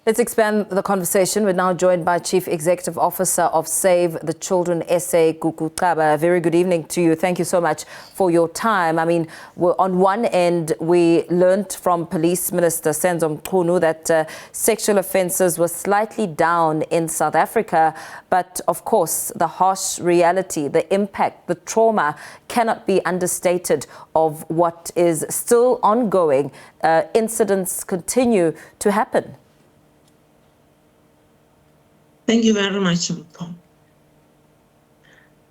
Let's expand the conversation. We're now joined by Chief Executive Officer of Save the Children SA, Gugu Xaba. A very good evening to you. Thank you so much for your time. I mean, on one end, we learned from Police Minister Senzo Mchunu that sexual offences were slightly down in South Africa. But of course, the harsh reality, the impact, the trauma cannot be understated of what is still ongoing. Incidents continue to happen. Thank you very much, Mpho.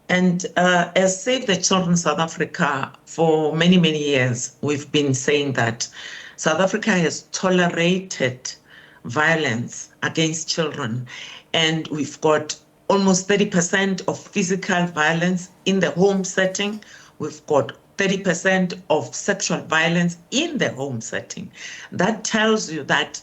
And as Save the Children South Africa, for many, many years, we've been saying that South Africa has tolerated violence against children. And we've got almost 30% of physical violence in the home setting. We've got 30% of sexual violence in the home setting. That tells you that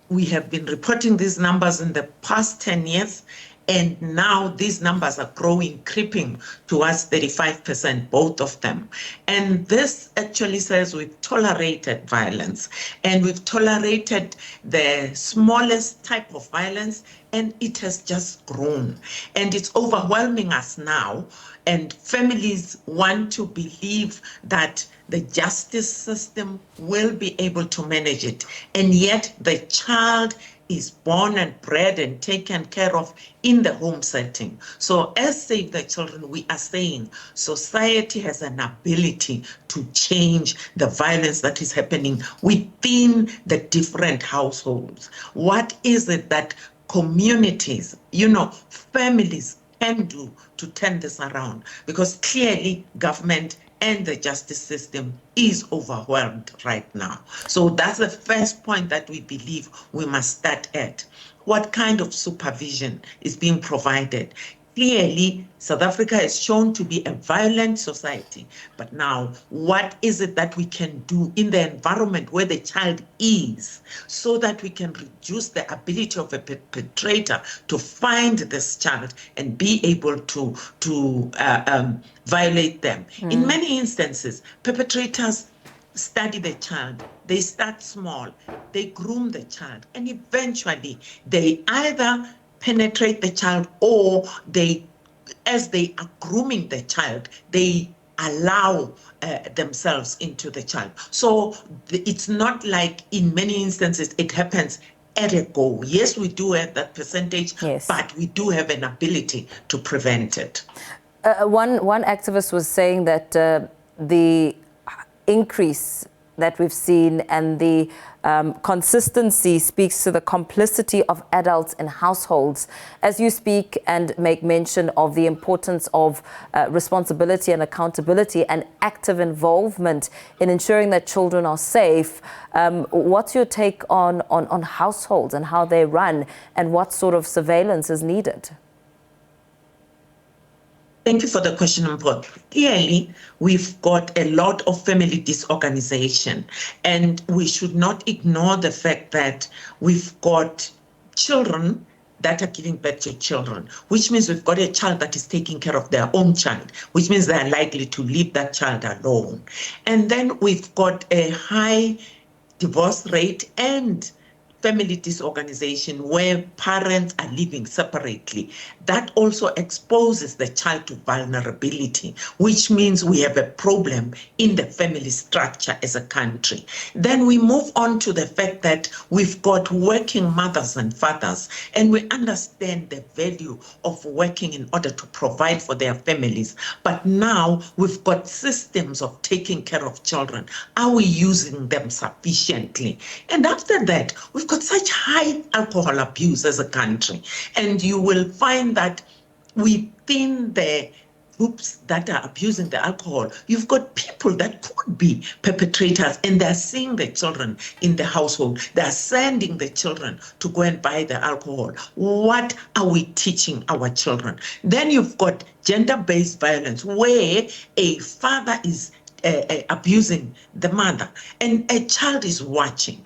we have been reporting these numbers in the past 10 years, and now these numbers are growing, creeping towards 35%, both of them. And this actually says we've tolerated violence, and we've tolerated the smallest type of violence, and it has just grown. And it's overwhelming us now, and families want to believe that the justice system will be able to manage it. And yet the child is born and bred and taken care of in the home setting. So as Save the Children, we are saying society has an ability to change the violence that is happening within the different households. What is it that communities, families can do to turn this around? Because clearly government and the justice system is overwhelmed right now. So that's the first point that we believe we must start at. What kind of supervision is being provided? Clearly, South Africa is shown to be a violent society. But now, what is it that we can do in the environment where the child is so that we can reduce the ability of a perpetrator to find this child and be able to violate them? In many instances, perpetrators study the child. They start small. They groom the child. And eventually, they either penetrate the child, or as they are grooming the child, they allow themselves into the child. So it's not like in many instances it happens at a go. Yes, we do have that percentage, yes, but we do have an ability to prevent it. One activist was saying that the increase that we've seen and the consistency speaks to the complicity of adults in households. As you speak and make mention of the importance of responsibility and accountability and active involvement in ensuring that children are safe, what's your take on households and how they run and what sort of surveillance is needed? Thank you for the question, Mpho. Clearly, we've got a lot of family disorganization, and we should not ignore the fact that we've got children that are giving birth to children, which means we've got a child that is taking care of their own child, which means they are likely to leave that child alone. And then we've got a high divorce rate and family disorganization where parents are living separately. That also exposes the child to vulnerability, which means we have a problem in the family structure as a country. Then we move on to the fact that we've got working mothers and fathers, and we understand the value of working in order to provide for their families. But now we've got systems of taking care of children. Are we using them sufficiently? And after that, we've got such high alcohol abuse as a country. And you will find that within the groups that are abusing the alcohol, you've got people that could be perpetrators, and they're seeing the children in the household. They're sending the children to go and buy the alcohol. What are we teaching our children? Then you've got gender-based violence, where a father is abusing the mother and a child is watching.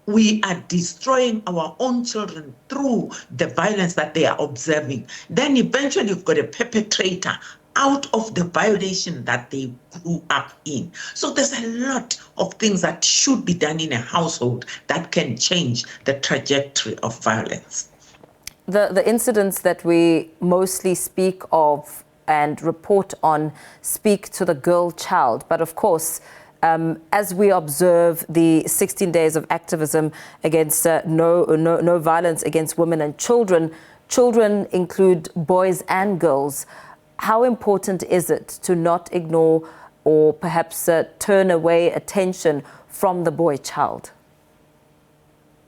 We are destroying our own children through the violence that they are observing. Then eventually you've got a perpetrator out of the violation that they grew up in. So there's a lot of things that should be done in a household that can change the trajectory of violence. The incidents that we mostly speak of and report on speak to the girl child. But of course, as we observe the 16 days of activism against no violence against women and children, children include boys and girls. How important is it to not ignore or perhaps turn away attention from the boy child?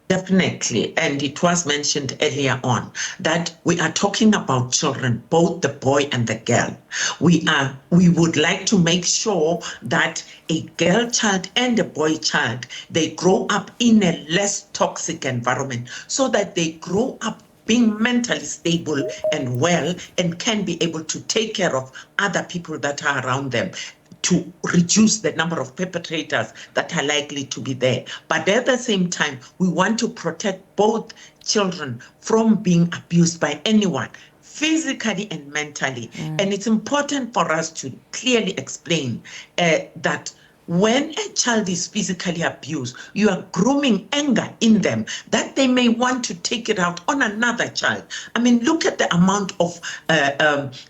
Definitely, and it was mentioned earlier on that we are talking about children, both the boy and the girl. We would like to make sure that a girl child and a boy child, they grow up in a less toxic environment so that they grow up being mentally stable and well and can be able to take care of other people that are around them, to reduce the number of perpetrators that are likely to be there. But at the same time, we want to protect both children from being abused by anyone, physically and mentally. And it's important for us to clearly explain that when a child is physically abused, you are grooming anger in them that they may want to take it out on another child. I mean, look at the amount of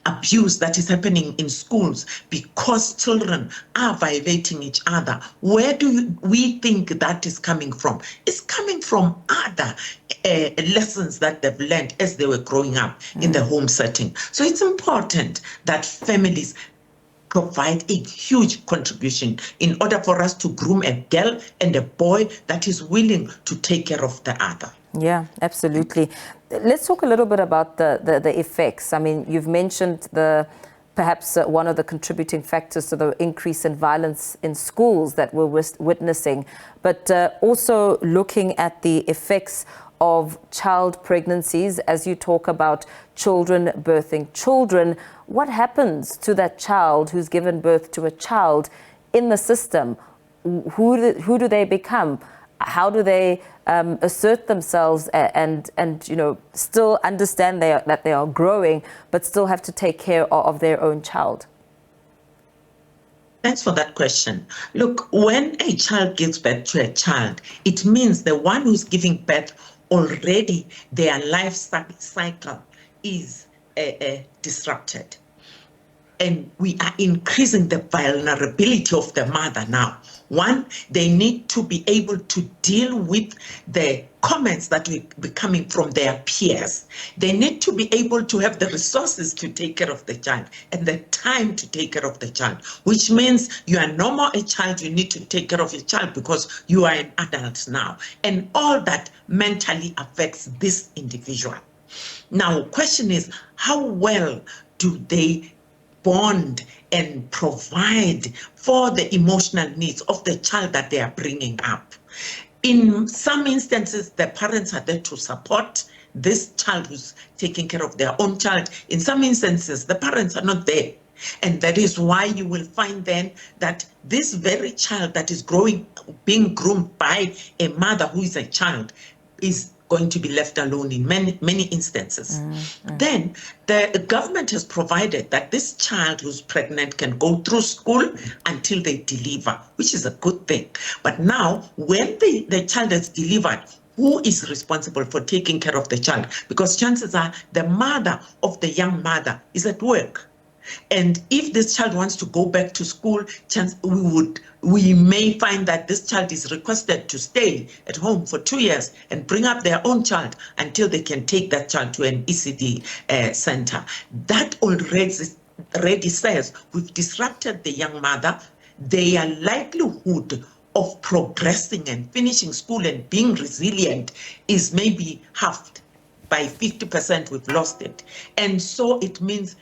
abuse that is happening in schools because children are violating each other. Where do we think that is coming from? It's coming from other lessons that they've learned as they were growing up in the home setting. So it's important that families provide a huge contribution in order for us to groom a girl and a boy that is willing to take care of the other. Yeah, absolutely. Let's talk a little bit about the effects. I mean, you've mentioned perhaps one of the contributing factors to the increase in violence in schools that we're witnessing, but also looking at the effects of child pregnancies. As you talk about children birthing children, what happens to that child who's given birth to a child in the system? Who do they become? How do they assert themselves and still understand that they are growing, but still have to take care of their own child? Thanks for that question. Look, when a child gives birth to a child, it means the one who's giving birth already, their life cycle is disrupted. And we are increasing the vulnerability of the mother now. One, they need to be able to deal with the comments that will be coming from their peers. They need to be able to have the resources to take care of the child and the time to take care of the child, which means you are no more a child, you need to take care of your child because you are an adult now. And all that mentally affects this individual. Now, question is, how well do they bond and provide for the emotional needs of the child that they are bringing up? In some instances, the parents are there to support this child who's taking care of their own child. In some instances, the parents are not there. And that is why you will find then that this very child that is growing, being groomed by a mother who is a child, is going to be left alone in many instances. Then the government has provided that this child who's pregnant can go through school until they deliver, which is a good thing. But now, when the child is delivered, who is responsible for taking care of the child? Because chances are the mother of the young mother is at work. And if this child wants to go back to school, we may find that this child is requested to stay at home for 2 years and bring up their own child until they can take that child to an ECD center. That already says we've disrupted the young mother. Their likelihood of progressing and finishing school and being resilient is maybe halved. By 50%, we've lost it. And so it means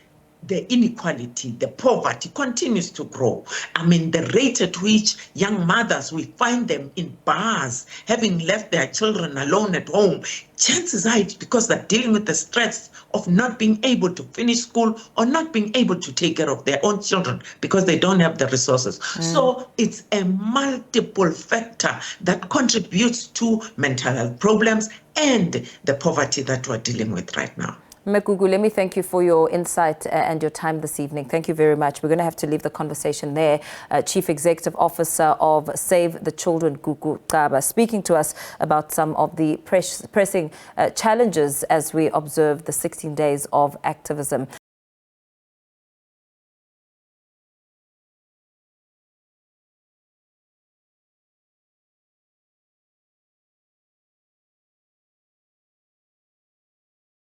the inequality, the poverty continues to grow. I mean, the rate at which young mothers, we find them in bars, having left their children alone at home, chances are it's because they're dealing with the stress of not being able to finish school or not being able to take care of their own children because they don't have the resources. So it's a multiple factor that contributes to mental health problems and the poverty that we're dealing with right now. Gugu, let me thank you for your insight and your time this evening. Thank you very much. We're going to have to leave the conversation there. Chief Executive Officer of Save the Children, Gugu Xaba, speaking to us about some of the pressing challenges as we observe the 16 days of activism.